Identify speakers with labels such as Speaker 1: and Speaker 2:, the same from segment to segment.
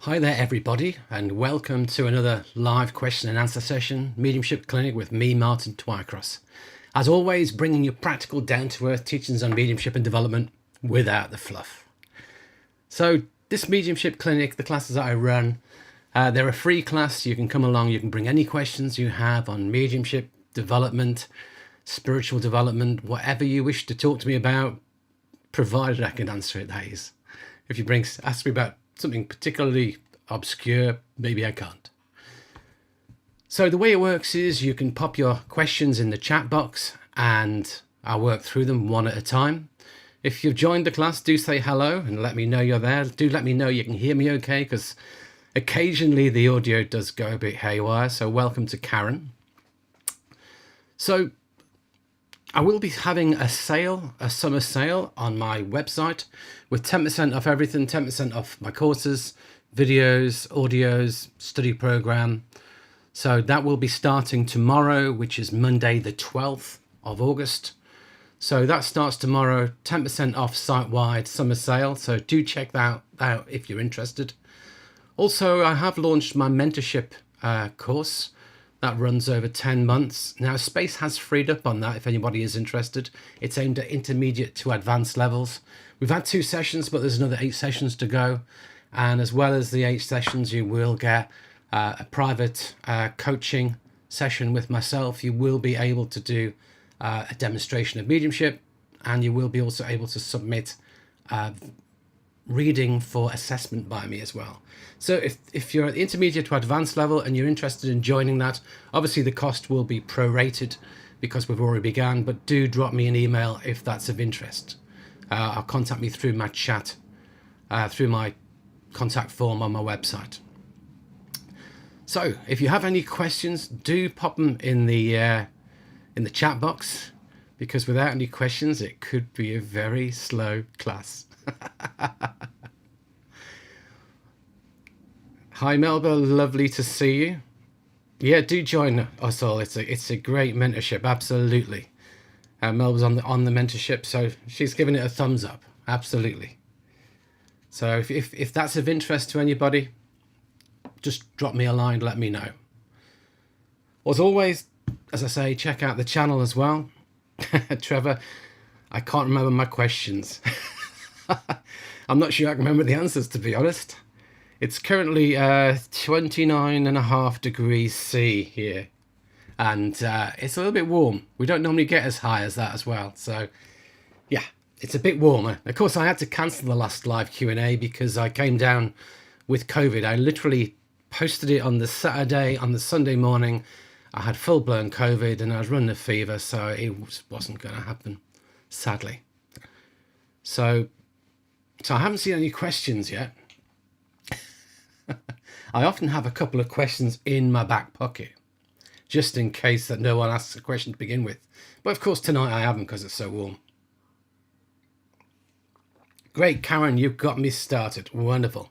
Speaker 1: Hi there everybody, and welcome to another live question and answer session, Mediumship Clinic with me, Martin Twycross. As always, bringing you practical, down-to-earth teachings on mediumship and development without the fluff. So this Mediumship Clinic, the classes that I run, they're a free class. You can come along, you can bring any questions you have on mediumship, development, spiritual development, whatever you wish to talk to me about, provided I can answer it, that is. If you ask me about something particularly obscure, maybe I can't. So the way it works is you can pop your questions in the chat box and I'll work through them one at a time. If you've joined the class, do say hello and let me know you're there. Do let me know you can hear me okay, because occasionally the audio does go a bit haywire. So welcome to Karen. So I will be having a sale, a summer sale on my website with 10% off everything, 10% off my courses, videos, audios, study program. So that will be starting tomorrow, which is Monday, the 12th of August. So that starts tomorrow, 10% off site-wide summer sale. So do check that out if you're interested. Also, I have launched my mentorship course. That runs over 10 months. Now, space has freed up on that if anybody is interested. It's aimed at intermediate to advanced levels. We've had 2 sessions, but there's another 8 sessions to go. And as well as the 8 sessions, you will get a private coaching session with myself. You will be able to do a demonstration of mediumship, and you will be also able to submit reading for assessment by me as well. So if you're at the intermediate to advanced level and you're interested in joining that, obviously the cost will be prorated because we've already begun, but do drop me an email if that's of interest. Or contact me through my chat, through my contact form on my website. So if you have any questions, do pop them in the chat box, because without any questions, it could be a very slow class. Hi Melba, lovely to see you. Yeah, do join us all. It's a great mentorship, absolutely. Melba's on the mentorship, so she's giving it a thumbs up, absolutely. So if that's of interest to anybody, just drop me a line, let me know. As always, as I say, check out the channel as well. Trevor, I can't remember my questions. I'm not sure I can remember the answers, to be honest. It's currently 29.5 degrees C here, and it's a little bit warm. We don't normally get as high as that as well, so yeah, it's a bit warmer. Of course, I had to cancel the last live Q&A because I came down with COVID. I literally posted it on the Saturday. On the Sunday morning, I had full-blown COVID and I was running a fever, so it wasn't going to happen, sadly. So I haven't seen any questions yet. I often have a couple of questions in my back pocket, just in case that no one asks a question to begin with. But of course tonight I haven't, because it's so warm. Great, Karen, you've got me started. Wonderful.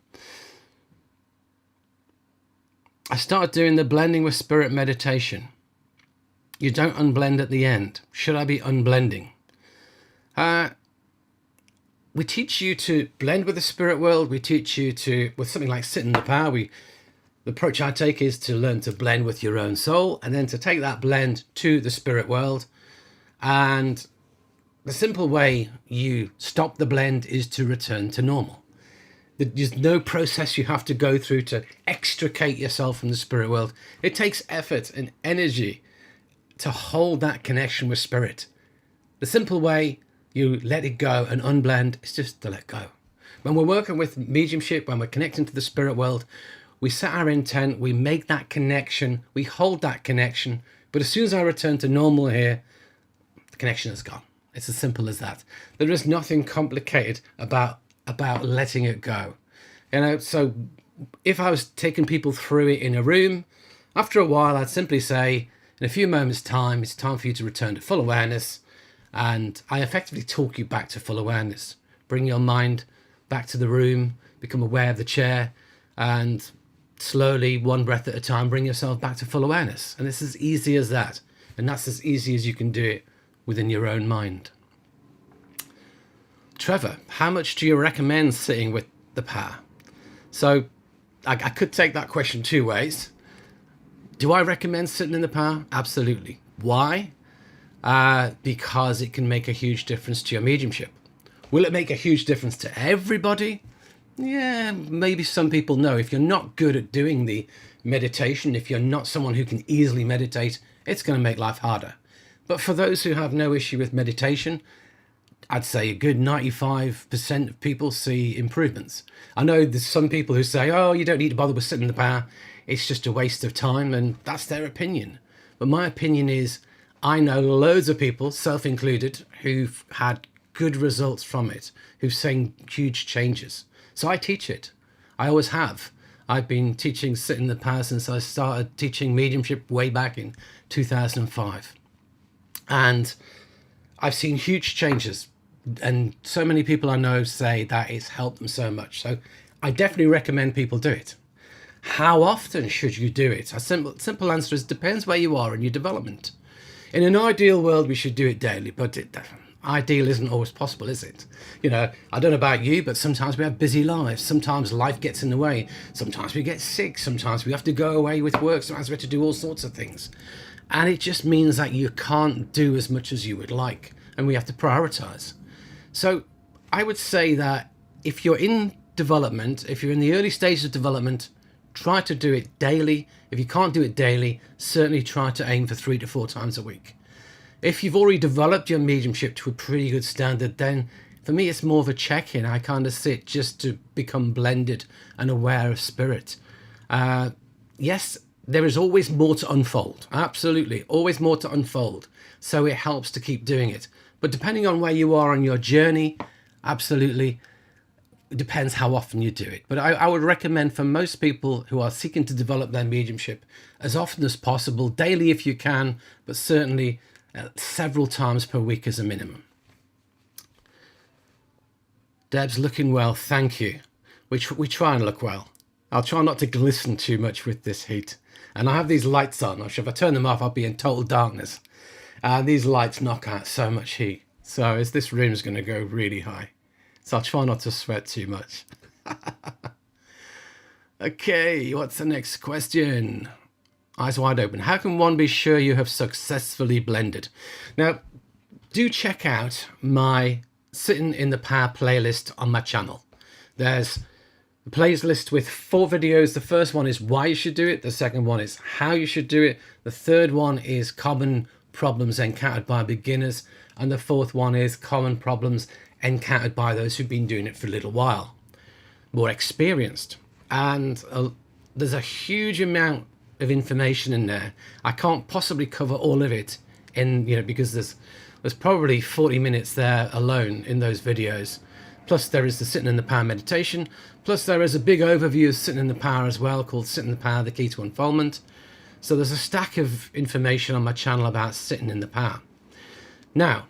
Speaker 1: I started doing the blending with spirit meditation. You don't unblend at the end. Should I be unblending? We teach you to blend with the spirit world. We teach you to, with something like sit in the power, the approach I take is to learn to blend with your own soul and then to take that blend to the spirit world. And the simple way you stop the blend is to return to normal. There's no process you have to go through to extricate yourself from the spirit world. It takes effort and energy to hold that connection with spirit. The simple way you let it go and unblend is just to let go. When we're working with mediumship, when we're connecting to the spirit world, we set our intent, we make that connection, we hold that connection. But as soon as I return to normal here, the connection is gone. It's as simple as that. There is nothing complicated about letting it go. You know, so if I was taking people through it in a room, after a while, I'd simply say, in a few moments' time, it's time for you to return to full awareness. And I effectively talk you back to full awareness. Bring your mind back to the room, become aware of the chair, and slowly, one breath at a time, bring yourself back to full awareness. And it's as easy as that. And that's as easy as you can do it within your own mind. Trevor, how much do you recommend sitting with the power? So I could take that question two ways. Do I recommend sitting in the power? Absolutely. Why? Because it can make a huge difference to your mediumship. Will it make a huge difference to everybody? Yeah, maybe some people know. If you're not good at doing the meditation, if you're not someone who can easily meditate, it's going to make life harder. But for those who have no issue with meditation, I'd say a good 95% of people see improvements. I know there's some people who say, oh, you don't need to bother with sitting in the power. It's just a waste of time, and that's their opinion. But my opinion is, I know loads of people, self-included, who've had good results from it, who've seen huge changes. So I teach it. I always have. I've been teaching sitting in the power since I started teaching mediumship way back in 2005. And I've seen huge changes. And so many people I know say that it's helped them so much. So I definitely recommend people do it. How often should you do it? A simple answer is depends where you are in your development. In an ideal world, we should do it daily, but ideal isn't always possible, is it? You know, I don't know about you, but sometimes we have busy lives. Sometimes life gets in the way. Sometimes we get sick. Sometimes we have to go away with work. Sometimes we have to do all sorts of things. And it just means that you can't do as much as you would like. And we have to prioritize. So I would say that if you're in development, if you're in the early stages of development, try to do it daily. If you can't do it daily, certainly try to aim for 3 to 4 times a week. If you've already developed your mediumship to a pretty good standard, then for me, it's more of a check-in. I kind of sit just to become blended and aware of spirit. Yes, there is always more to unfold. Absolutely. Always more to unfold. So it helps to keep doing it. But depending on where you are on your journey, absolutely, it depends how often you do it. But I would recommend for most people who are seeking to develop their mediumship as often as possible, daily if you can, but certainly several times per week as a minimum. Deb's looking well, thank you. We try and look well. I'll try not to glisten too much with this heat. And I have these lights on. If I turn them off, I'll be in total darkness. These lights knock out so much heat. So this room's going to go really high. So I'll try not to sweat too much. Okay, what's the next question? Eyes wide open. How can one be sure you have successfully blended? Now, do check out my Sitting in the Power playlist on my channel. There's a playlist with 4 videos. The first one is why you should do it. The second one is how you should do it. The third one is common problems encountered by beginners. And the fourth one is common problems encountered by those who've been doing it for a little while, more experienced. And there's a huge amount of information in there. I can't possibly cover all of it because there's probably 40 minutes there alone in those videos. Plus there is the Sitting in the Power meditation. Plus there is a big overview of Sitting in the Power as well, called Sitting in the Power, the Key to Unfoldment. So there's a stack of information on my channel about sitting in the power. Now,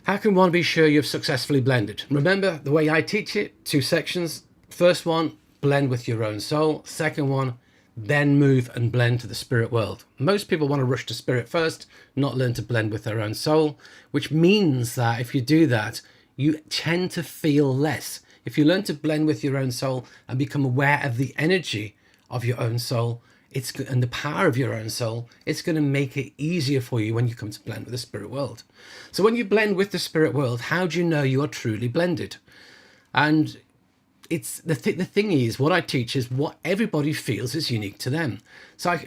Speaker 1: how can one be sure you've successfully blended? Remember the way I teach it, 2 sections. First one, blend with your own soul. Second one, then move and blend to the spirit world. Most people want to rush to spirit first, not learn to blend with their own soul, which means that if you do that, you tend to feel less. If you learn to blend with your own soul and become aware of the energy of your own soul, and the power of your own soul, it's going to make it easier for you when you come to blend with the spirit world. So when you blend with the spirit world, how do you know you are truly blended? And it's the thing is, what I teach is what everybody feels is unique to them. So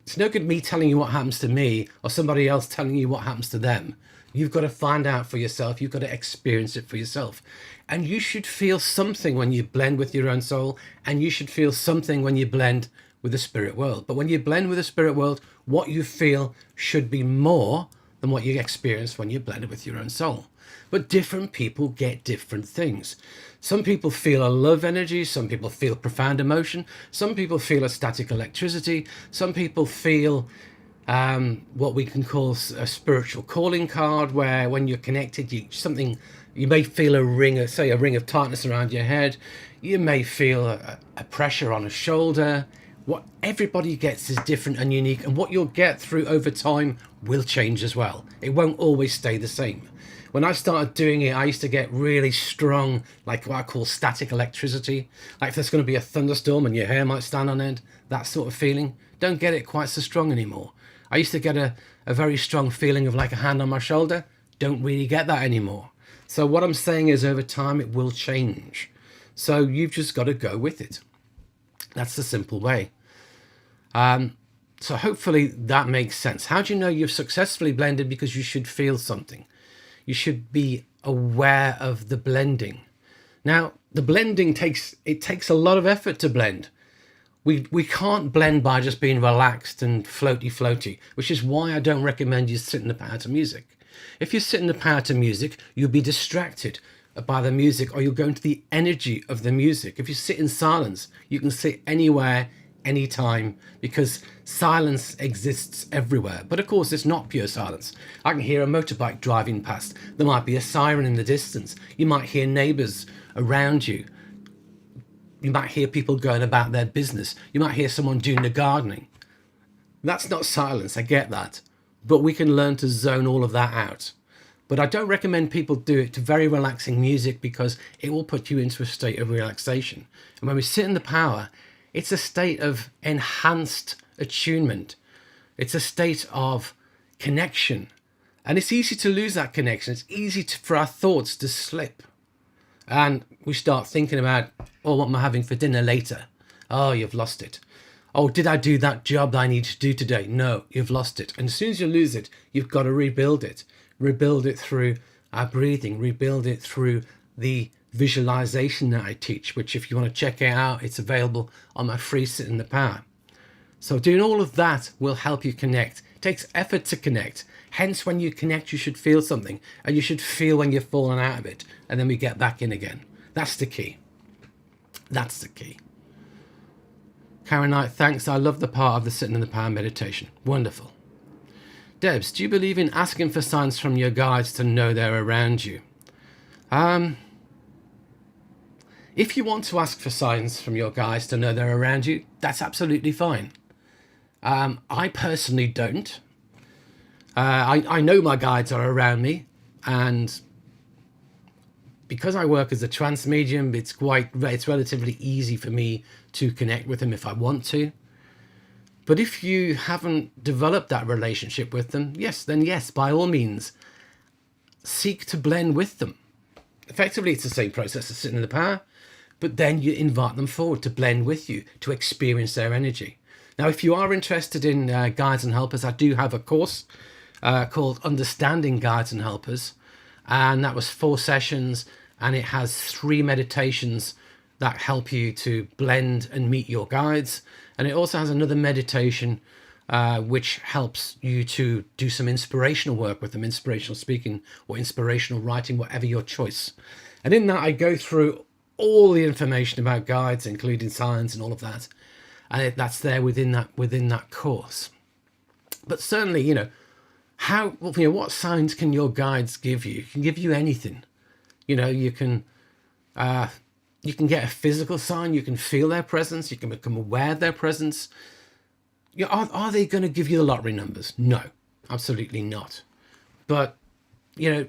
Speaker 1: it's no good me telling you what happens to me or somebody else telling you what happens to them. You've got to find out for yourself. You've got to experience it for yourself. And you should feel something when you blend with your own soul, and you should feel something when you blend with the spirit world. But when you blend with the spirit world, what you feel should be more than what you experience when you blend with your own soul. But different people get different things. Some people feel a love energy. Some people feel profound emotion. Some people feel a static electricity. Some people feel what we can call a spiritual calling card, where when you're connected, you may feel a ring of tightness around your head. You may feel a pressure on a shoulder. What everybody gets is different and unique, and what you'll get through over time will change as well. It won't always stay the same. When I started doing it, I used to get really strong, like what I call static electricity. Like if there's going to be a thunderstorm and your hair might stand on end, that sort of feeling. Don't get it quite so strong anymore. I used to get a very strong feeling of like a hand on my shoulder. Don't really get that anymore. So what I'm saying is over time it will change. So you've just got to go with it. That's the simple way. So hopefully that makes sense. How do you know you've successfully blended? Because you should feel something. You should be aware of the blending. Now, the blending takes a lot of effort to blend. We can't blend by just being relaxed and floaty, which is why I don't recommend you sit in the power to music. If you sit in the power to music, you'll be distracted by the music, or you'll go into the energy of the music. If you sit in silence, you can sit anywhere, anytime, because silence exists everywhere. But of course, it's not pure silence. I can hear a motorbike driving past. There might be a siren in the distance. You might hear neighbours around you. You might hear people going about their business. You might hear someone doing the gardening. That's not silence, I get that. But we can learn to zone all of that out. But I don't recommend people do it to very relaxing music, because it will put you into a state of relaxation. And when we sit in the power, it's a state of enhanced attunement. It's a state of connection. And it's easy to lose that connection. It's easy for our thoughts to slip. And we start thinking about, oh, what am I having for dinner later? Oh, you've lost it. Oh, did I do that job that I need to do today? No, you've lost it. And as soon as you lose it, you've got to rebuild it. Rebuild it through our breathing. Rebuild it through the visualization that I teach, which if you want to check it out, it's available on my free Sit in the Power. So doing all of that will help you connect. It takes effort to connect. Hence, when you connect, you should feel something, and you should feel when you've fallen out of it, and then we get back in again. That's the key. That's the key. Karen Knight, thanks. I love the part of the Sitting in the Power meditation. Wonderful. Debs, do you believe in asking for signs from your guides to know they're around you? If you want to ask for signs from your guides to know they're around you, that's absolutely fine. I personally don't. I know my guides are around me, and because I work as a trance medium, it's relatively easy for me to connect with them if I want to. But if you haven't developed that relationship with them, yes, by all means, seek to blend with them. Effectively, it's the same process as sitting in the power, but then you invite them forward to blend with you, to experience their energy. Now, if you are interested in guides and helpers, I do have a course called Understanding Guides and Helpers, and that was 4 sessions, and it has 3 meditations that help you to blend and meet your guides. And it also has another meditation which helps you to do some inspirational work with them, inspirational speaking or inspirational writing, whatever your choice. And in that, I go through all the information about guides, including signs and all of that. And that's there within that course. But certainly, what signs can your guides give you? It can give you anything. You can get a physical sign. You can feel their presence. You can become aware of their presence. Are they going to give you the lottery numbers? No, absolutely not. But,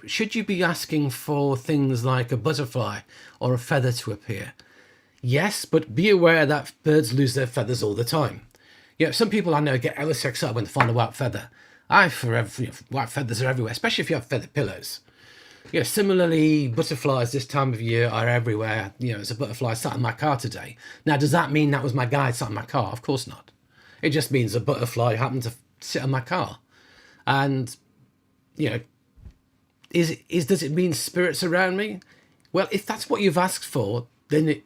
Speaker 1: should you be asking for things like a butterfly or a feather to appear? Yes, but be aware that birds lose their feathers all the time. Some people I know get ever so excited when they find a white feather. White feathers are everywhere, especially if you have feather pillows. Similarly, butterflies this time of year are everywhere. There's a butterfly sat in my car today. Now, does that mean that was my guide sat in my car? Of course not. It just means a butterfly happened to sit in my car. And, does it mean spirits around me? Well, if that's what you've asked for, then it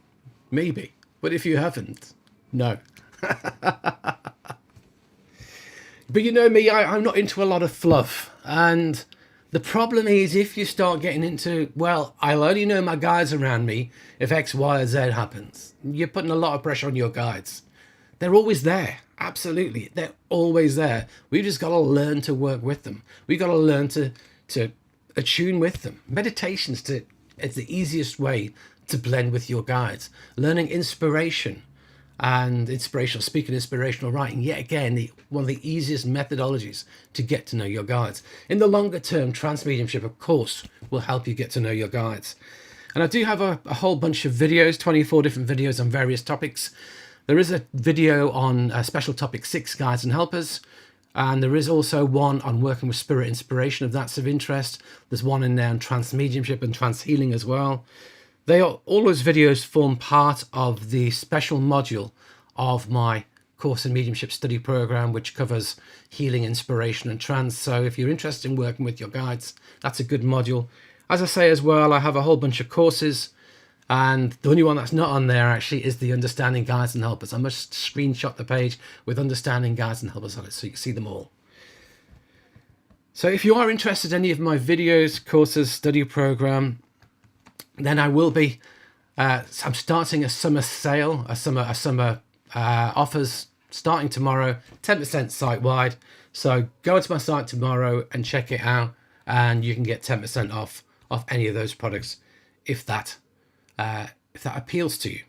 Speaker 1: maybe. But if you haven't, no. But you know me, I'm not into a lot of fluff. And the problem is if you start getting into, well, I'll only know my guides around me if X, Y, or Z happens. You're putting a lot of pressure on your guides. They're always there. Absolutely. They're always there. We've just got to learn to work with them. We've got to learn to attune with them. Meditation's it's the easiest way to blend with your guides. Learning inspiration and inspirational speaking, inspirational writing. Yet again, one of the easiest methodologies to get to know your guides. In the longer term, transmediumship, of course, will help you get to know your guides. And I do have a whole bunch of videos, 24 different videos on various topics. There is a video on special topic 6, guides and helpers. And there is also one on working with spirit inspiration, if that's of interest. There's one in there on transmediumship and transhealing as well. All those videos form part of the special module of my course in mediumship study program, which covers healing, inspiration and trance. So if you're interested in working with your guides, that's a good module. As I say as well, I have a whole bunch of courses, and the only one that's not on there actually is the Understanding Guides and Helpers. I must screenshot the page with Understanding Guides and Helpers on it so you can see them all. So if you are interested in any of my videos, courses, study program, then I will be, I'm starting a summer sale, a summer offers starting tomorrow, 10% site-wide. So go to my site tomorrow and check it out, and you can get 10% off any of those products if that appeals to you.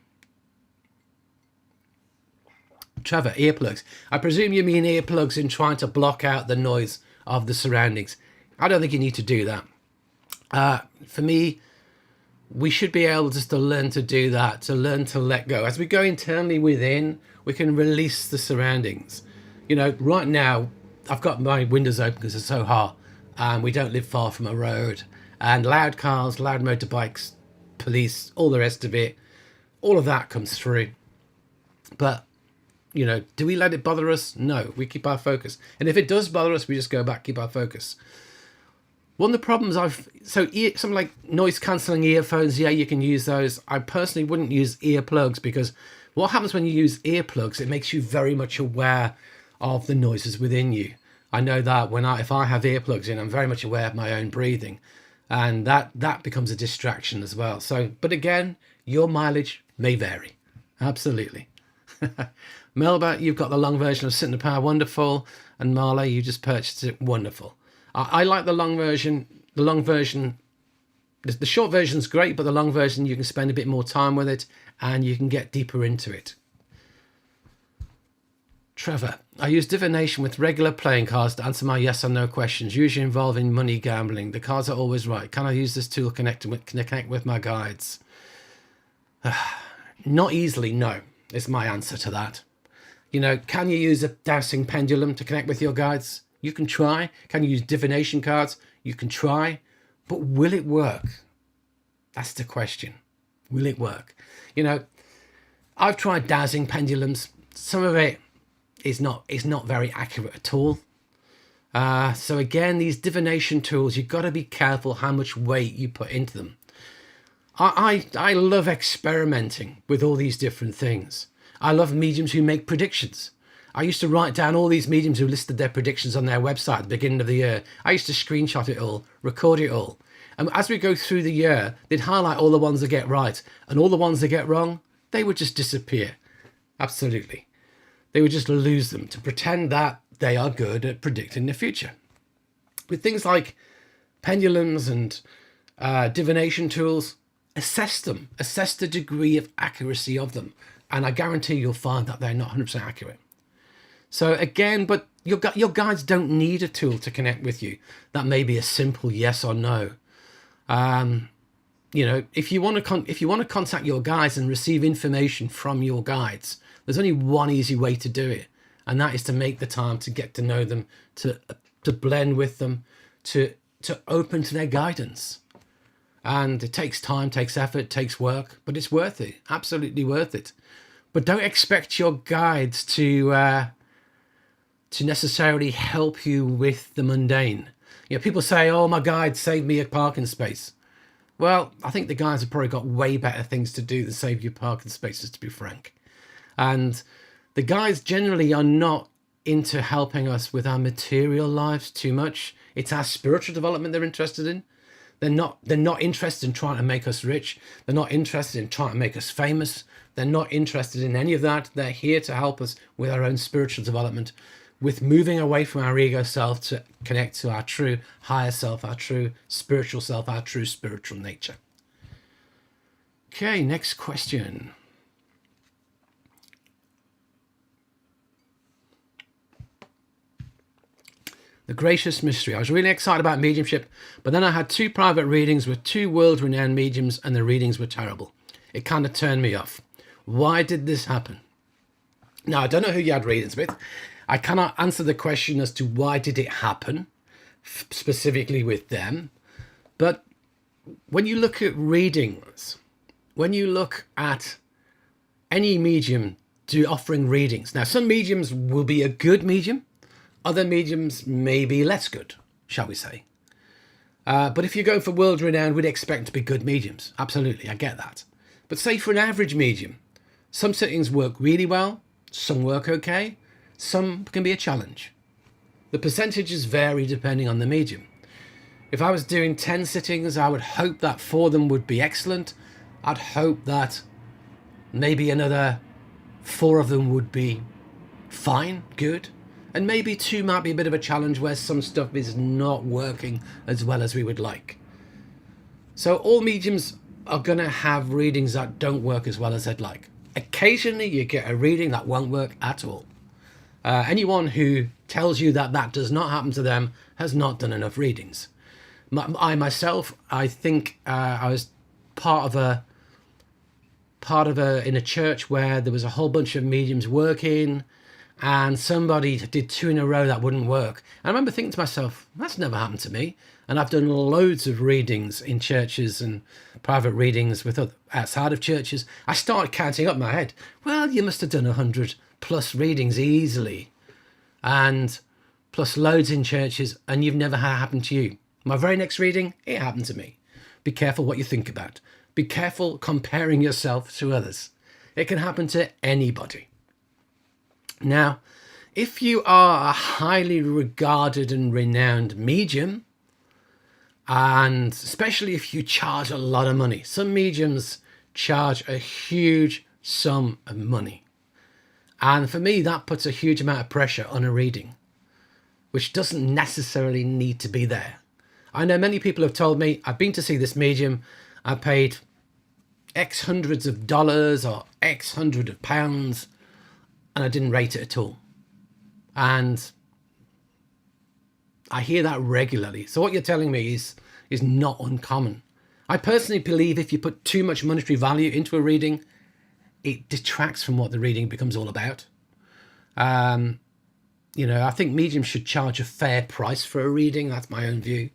Speaker 1: Trevor, earplugs. I presume you mean earplugs in trying to block out the noise of the surroundings. I don't think you need to do that. For me, we should be able just to learn to do that, to learn to let go. As we go internally within, we can release the surroundings. You know, right now, I've got my windows open because it's so hot, and we don't live far from a road, and loud cars, loud motorbikes, police, all the rest of it, all of that comes through. But, you know, do we let it bother us? No, we keep our focus. And if it does bother us, we just go back, keep our focus. One of the problems something like noise cancelling earphones, yeah, you can use those. I personally wouldn't use earplugs, because what happens when you use earplugs, it makes you very much aware of the noises within you. I know that if I have earplugs in, I'm very much aware of my own breathing, and that becomes a distraction as well. So, but again, your mileage may vary. Absolutely. Melba, you've got the long version of Sit in the Power, wonderful. And Marla, you just purchased it, wonderful. I like the long version. The short version's great, but the long version, you can spend a bit more time with it and you can get deeper into it. Trevor, I use divination with regular playing cards to answer my yes or no questions, usually involving money gambling. The cards are always right. Can I use this tool to connect with my guides? Not easily, no, is my answer to that. You know, can you use a dowsing pendulum to connect with your guides? You can try. Can you use divination cards? You can try. But will it work? That's the question. Will it work? You know, I've tried dowsing pendulums. Some of it is not very accurate at all. So again, these divination tools, you've got to be careful how much weight you put into them. I love experimenting with all these different things. I love mediums who make predictions. I used to write down all these mediums who listed their predictions on their website at the beginning of the year. I used to screenshot it all, record it all. And as we go through the year, they'd highlight all the ones that get right. And all the ones that get wrong, they would just disappear. Absolutely. They would just lose them to pretend that they are good at predicting the future. With things like pendulums and divination tools, assess them. Assess the degree of accuracy of them. And I guarantee you'll find that they're not 100% accurate. So again, but your guides don't need a tool to connect with you. That may be a simple yes or no. You know, if you want to contact your guides and receive information from your guides, there's only one easy way to do it, and that is to make the time to get to know them, to blend with them, to open to their guidance. And it takes time, takes effort, takes work, but it's worth it. Absolutely worth it. But don't expect your guides to necessarily help you with the mundane. You know, people say, "Oh, my guide saved me a parking space." Well, I think the guides have probably got way better things to do than save you parking spaces, to be frank. And the guides generally are not into helping us with our material lives too much. It's our spiritual development they're interested in. They're not interested in trying to make us rich. They're not interested in trying to make us famous. They're not interested in any of that. They're here to help us with our own spiritual development, with moving away from our ego self to connect to our true higher self, our true spiritual self, our true spiritual nature. Okay, next question. The Gracious Mystery. I was really excited about mediumship, but then I had 2 private readings with 2 world-renowned mediums, and the readings were terrible. It kind of turned me off. Why did this happen? Now, I don't know who you had readings with. I cannot answer the question as to why did it happen, specifically with them. But when you look at readings, when you look at any medium offering readings, now some mediums will be a good medium, other mediums may be less good, shall we say. But if you're going for world renowned, we'd expect to be good mediums. Absolutely, I get that. But say for an average medium, some sittings work really well, some work okay, some can be a challenge. The percentages vary depending on the medium. If I was doing 10 sittings, I would hope that 4 of them would be excellent. I'd hope that maybe another 4 of them would be fine, good. And maybe 2 might be a bit of a challenge where some stuff is not working as well as we would like. So all mediums are going to have readings that don't work as well as they'd like. Occasionally you get a reading that won't work at all. Anyone who tells you that that does not happen to them has not done enough readings. I myself, I think I was part of in a church where there was a whole bunch of mediums working, and somebody did 2 in a row that wouldn't work. And I remember thinking to myself, that's never happened to me. And I've done loads of readings in churches and private readings with outside of churches. I started counting up in my head. Well, you must have done 100 plus readings easily, and plus loads in churches, and you've never had it happen to you. My very next reading, it happened to me. Be careful what you think about. Be careful comparing yourself to others. It can happen to anybody. Now, if you are a highly regarded and renowned medium, and especially if you charge a lot of money, some mediums charge a huge sum of money. And for me, that puts a huge amount of pressure on a reading, which doesn't necessarily need to be there. I know many people have told me, I've been to see this medium, I paid X hundreds of dollars or X hundred of pounds, and I didn't rate it at all. And I hear that regularly. So what you're telling me is not uncommon. I personally believe if you put too much monetary value into a reading, it detracts from what the reading becomes all about. I think mediums should charge a fair price for a reading. That's my own view.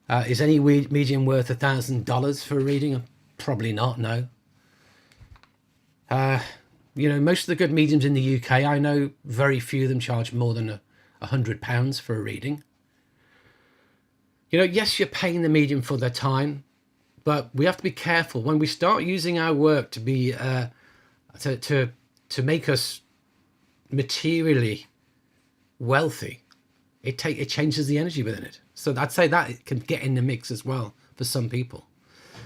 Speaker 1: Is any medium worth $1,000 for a reading? Probably not, no. Most of the good mediums in the UK, I know very few of them charge more than £100 for a reading. Yes, you're paying the medium for their time, but we have to be careful when we start using our work to be to make us materially wealthy. It changes the energy within it. So I'd say that it can get in the mix as well for some people.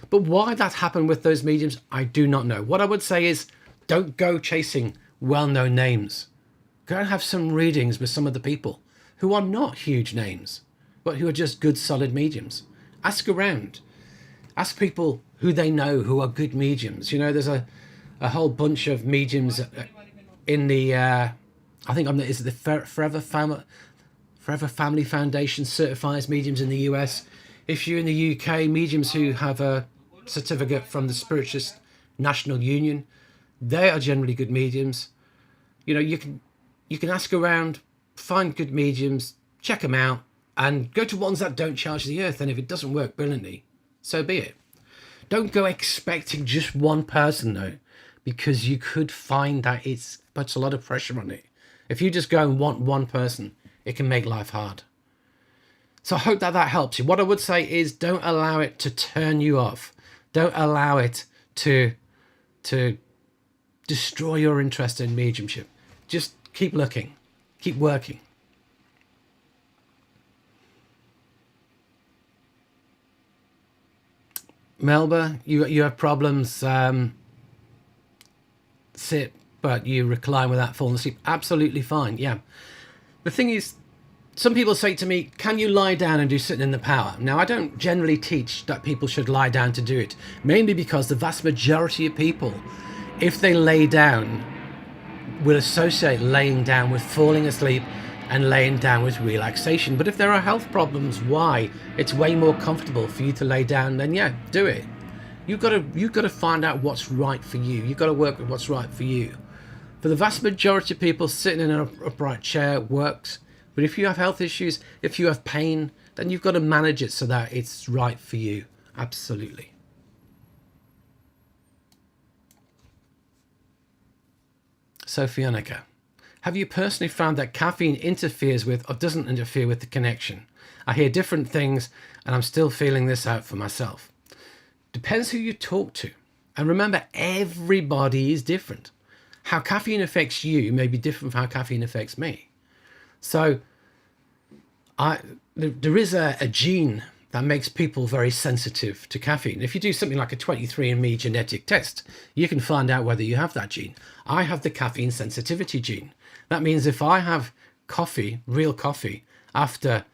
Speaker 1: But why that happened with those mediums, I do not know. What I would say is, don't go chasing well-known names. Go and have some readings with some of the people who are not huge names, but who are just good, solid mediums. Ask around. Ask people who they know who are good mediums. There's a whole bunch of mediums in the, I think is it the Forever Family Foundation certifies mediums in the US. If you're in the UK, mediums who have a certificate from the Spiritist National Union, they are generally good mediums. You can ask around, find good mediums, check them out, and go to ones that don't charge the earth. And if it doesn't work brilliantly, so be it. Don't go expecting just one person though, because you could find that it puts a lot of pressure on it. If you just go and want one person, it can make life hard. So I hope that helps you. What I would say is, don't allow it to turn you off. Don't allow it to destroy your interest in mediumship. Just keep looking, keep working. Melba, you have problems, sit, but you recline without falling asleep. Absolutely fine, yeah. The thing is, some people say to me, can you lie down and do sitting in the power? Now, I don't generally teach that people should lie down to do it, mainly because the vast majority of people, if they lay down, will associate laying down with falling asleep and laying down with relaxation. But if there are health problems, why? It's way more comfortable for you to lay down, then yeah, do it. You've got to find out what's right for you. You've got to work with what's right for you. For the vast majority of people, sitting in an upright chair works. But if you have health issues, if you have pain, then you've got to manage it so that it's right for you. Absolutely. Sophianica, have you personally found that caffeine interferes with or doesn't interfere with the connection? I hear different things and I'm still feeling this out for myself. Depends who you talk to. And remember, everybody is different. How caffeine affects you may be different from how caffeine affects me. So there is a gene that makes people very sensitive to caffeine. If you do something like a 23andMe genetic test, you can find out whether you have that gene. I have the caffeine sensitivity gene. That means if I have coffee, real coffee, after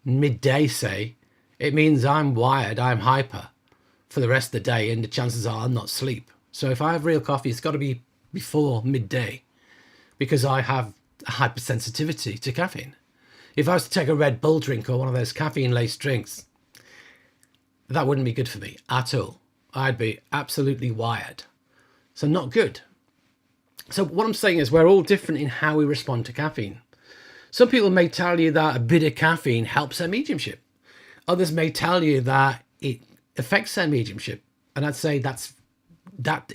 Speaker 1: midday, say, it means I'm wired, I'm hyper for the rest of the day, and the chances are I'll not sleep. So if I have real coffee, it's got to be before midday because I have a hypersensitivity to caffeine. If I was to take a Red Bull drink or one of those caffeine-laced drinks, that wouldn't be good for me at all. I'd be absolutely wired. So not good. So what I'm saying is we're all different in how we respond to caffeine. Some people may tell you that a bit of caffeine helps their mediumship. Others may tell you that it affects their mediumship. And I'd say that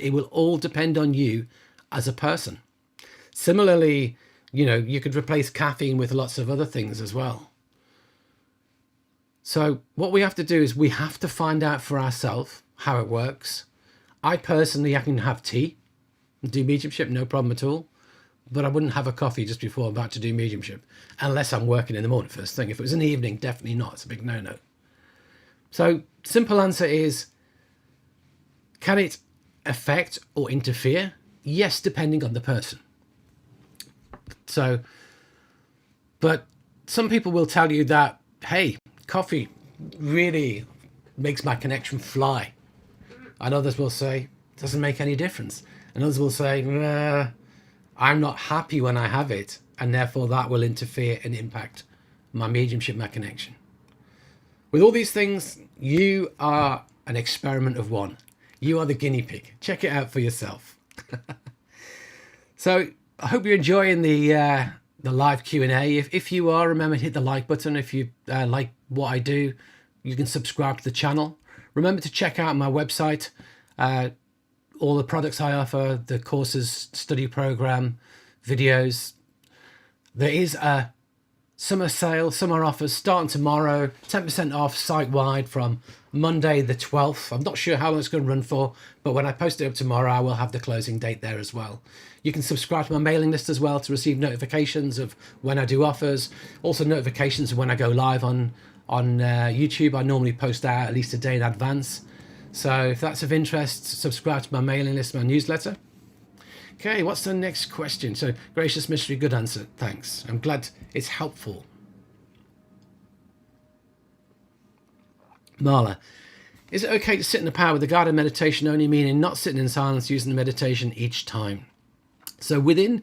Speaker 1: it will all depend on you as a person. Similarly, you could replace caffeine with lots of other things as well. So what we have to do is we have to find out for ourselves how it works. I personally, I can have tea and do mediumship, no problem at all. But I wouldn't have a coffee just before I'm about to do mediumship, unless I'm working in the morning first thing. If it was in the evening, definitely not. It's a big no-no. So simple answer is, can it affect or interfere? Yes, depending on the person. So, but some people will tell you that, hey, coffee really makes my connection fly. And others will say, it doesn't make any difference. And others will say, nah, I'm not happy when I have it, and therefore that will interfere and impact my mediumship, my connection. With all these things, you are an experiment of one. You are the guinea pig. Check it out for yourself. So I hope you're enjoying the live Q&A. If you are, remember to hit the like button. If you like what I do, you can subscribe to the channel. Remember to check out my website, all the products I offer, the courses, study program, videos. There is a summer sale, summer offers starting tomorrow, 10% off site-wide from Monday the 12th. I'm not sure how long it's going to run for, but when I post it up tomorrow, I will have the closing date there as well. You can subscribe to my mailing list as well to receive notifications of when I do offers, also notifications of when I go live on YouTube. I normally post that at least a day in advance. So if that's of interest, subscribe to my mailing list, my newsletter. Okay, what's the next question? So, gracious mystery, good answer. Thanks. I'm glad it's helpful. Marla, is it okay to sit in the power with the guided meditation only, meaning not sitting in silence, using the meditation each time? So within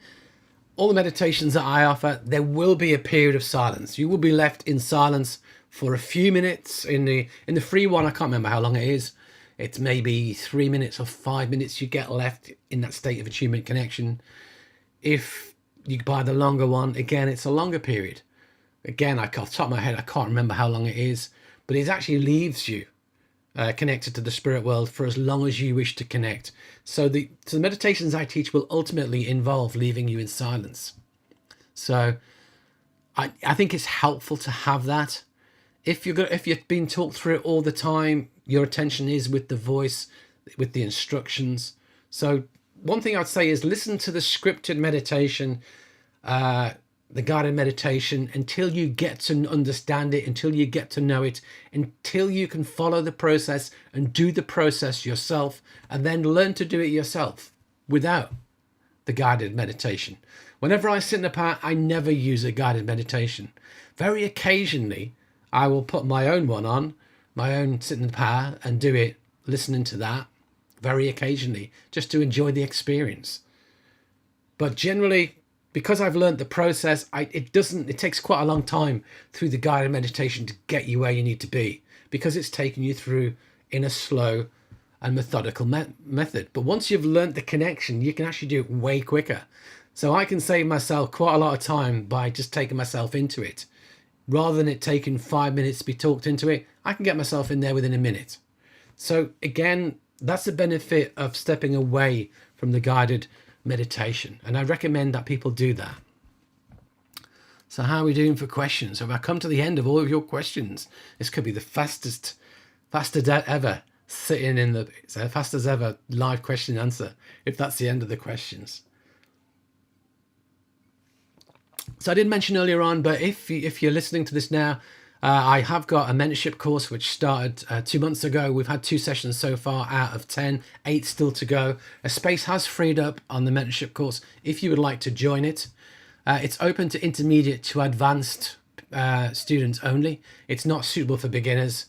Speaker 1: all the meditations that I offer, there will be a period of silence. You will be left in silence for a few minutes. In the free one, I can't remember how long it is. It's maybe 3 minutes or 5 minutes you get left in that state of attunement connection. If you buy the longer one, again, it's a longer period. Again, off the top of my head, I can't remember how long it is, but it actually leaves you connected to the spirit world for as long as you wish to connect. So the meditations I teach will ultimately involve leaving you in silence. So I think it's helpful to have that. If you've been talked through it all the time, your attention is with the voice, with the instructions. So one thing I'd say is listen to the scripted meditation, the guided meditation, until you get to understand it, until you get to know it, until you can follow the process and do the process yourself, and then learn to do it yourself without the guided meditation. Whenever I sit in a power, I never use a guided meditation. Very occasionally, I will put my own one on, my own sit in the power, and do it listening to that very occasionally, just to enjoy the experience. But generally, because I've learned the process, it takes quite a long time through the guided meditation to get you where you need to be, because it's taking you through in a slow and methodical method. But once you've learned the connection, you can actually do it way quicker. So I can save myself quite a lot of time by just taking myself into it. Rather than it taking 5 minutes to be talked into it, I can get myself in there within a minute. So again, that's the benefit of stepping away from the guided meditation. And I recommend that people do that. So how are we doing for questions? Have I come to the end of all of your questions? This could be the fastest ever sitting in the fastest ever live question and answer, if that's the end of the questions. So I did mention earlier on, but if you're listening to this now, I have got a mentorship course which started 2 months ago. We've had 2 sessions so far out of 10, 8 still to go. A space has freed up on the mentorship course if you would like to join it. It's open to intermediate to advanced students only. It's not suitable for beginners,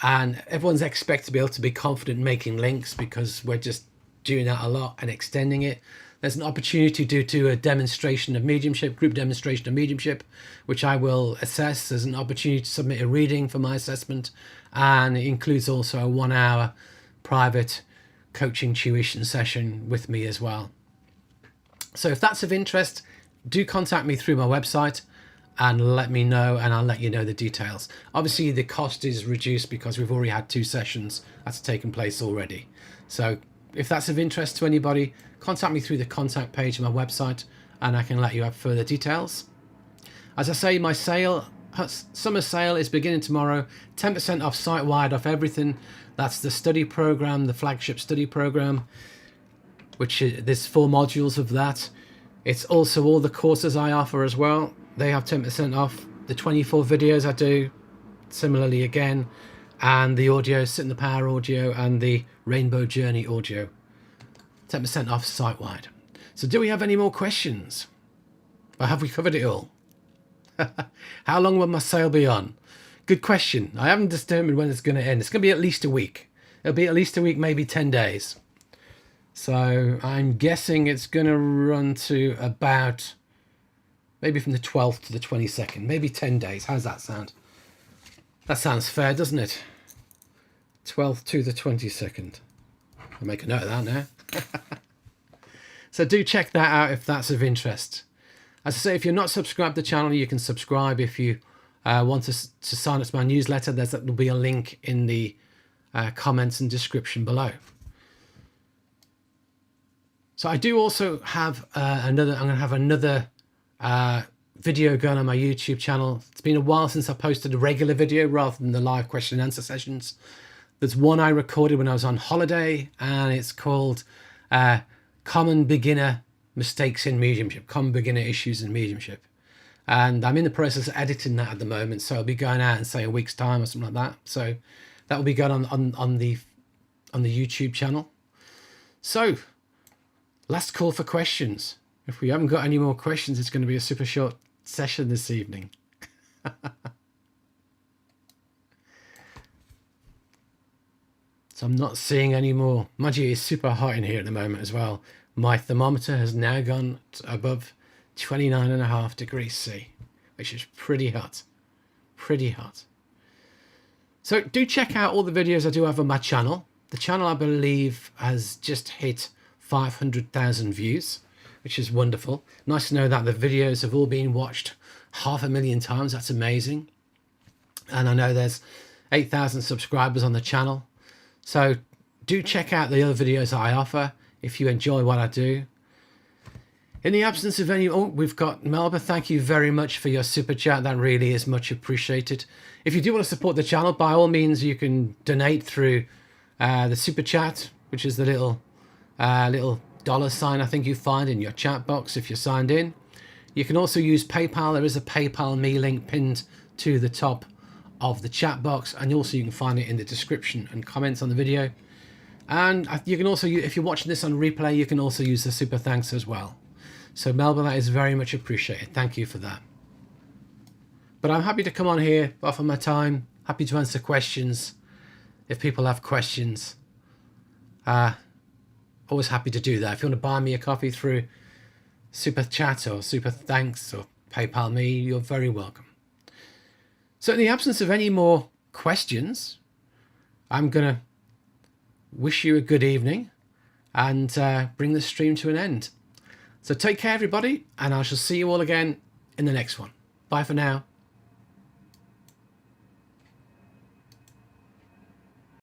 Speaker 1: and everyone's expected to be able to be confident making links, because we're just doing that a lot and extending it. There's an opportunity to do a demonstration of mediumship, group demonstration of mediumship, which I will assess. There's an opportunity to submit a reading for my assessment, and it includes also a 1-hour private coaching tuition session with me as well. So if that's of interest, do contact me through my website and let me know, and I'll let you know the details. Obviously the cost is reduced because we've already had 2 sessions that's taken place already. So if that's of interest to anybody, contact me through the contact page of my website and I can let you have further details. As I say, my summer sale is beginning tomorrow. 10% off site-wide off everything. That's the study program, the flagship study program, which there's 4 modules of that. It's also all the courses I offer as well. They have 10% off. The 24 videos I do, similarly again, and the audio, Sit in the Power audio, and the Rainbow Journey audio. 10% off site-wide. So do we have any more questions? Or have we covered it all? How long will my sale be on? Good question. I haven't determined when it's going to end. It's going to be at least a week. It'll be at least a week, maybe 10 days. So I'm guessing it's going to run to about maybe from the 12th to the 22nd, maybe 10 days. How's that sound? That sounds fair, doesn't it? 12th to the 22nd. I'll make a note of that now. So do check that out if that's of interest. As I say, if you're not subscribed to the channel, you can subscribe. If you want to sign up to my newsletter, there'll be a link in the comments and description below. So I do also have I'm going to have another video going on my YouTube channel. It's been a while since I posted a regular video rather than the live question and answer sessions. There's one I recorded when I was on holiday, and it's called Common Beginner Mistakes in Mediumship, Common Beginner Issues in Mediumship. And I'm in the process of editing that at the moment, so I'll be going out in, say, a week's time or something like that. So that will be going on the YouTube channel. So last call for questions. If we haven't got any more questions, it's going to be a super short session this evening. So I'm not seeing any more. Mind you, it's super hot in here at the moment as well. My thermometer has now gone above 29.5 degrees C, which is pretty hot. Pretty hot. So do check out all the videos I do have on my channel. The channel, I believe, has just hit 500,000 views, which is wonderful. Nice to know that the videos have all been watched 500,000 times. That's amazing. And I know there's 8,000 subscribers on the channel. So do check out the other videos that I offer if you enjoy what I do. In the absence of any, we've got Melba. Thank you very much for your super chat. That really is much appreciated. If you do want to support the channel, by all means, you can donate through the super chat, which is the little dollar sign I think you find in your chat box if you're signed in. You can also use PayPal. There is a PayPal me link pinned to the top of the chat box, and also you can find it in the description and comments on the video. And you can also, if you're watching this on replay, you can also use the super thanks as well. So Melba, that is very much appreciated. Thank you for that. But I'm happy to come on here, offer my time, happy to answer questions if people have questions. Always happy to do that. If you want to buy me a coffee through super chat or super thanks or PayPal me, you're very welcome. So in the absence of any more questions, I'm going to wish you a good evening and bring the stream to an end. So take care, everybody, and I shall see you all again in the next one. Bye for now.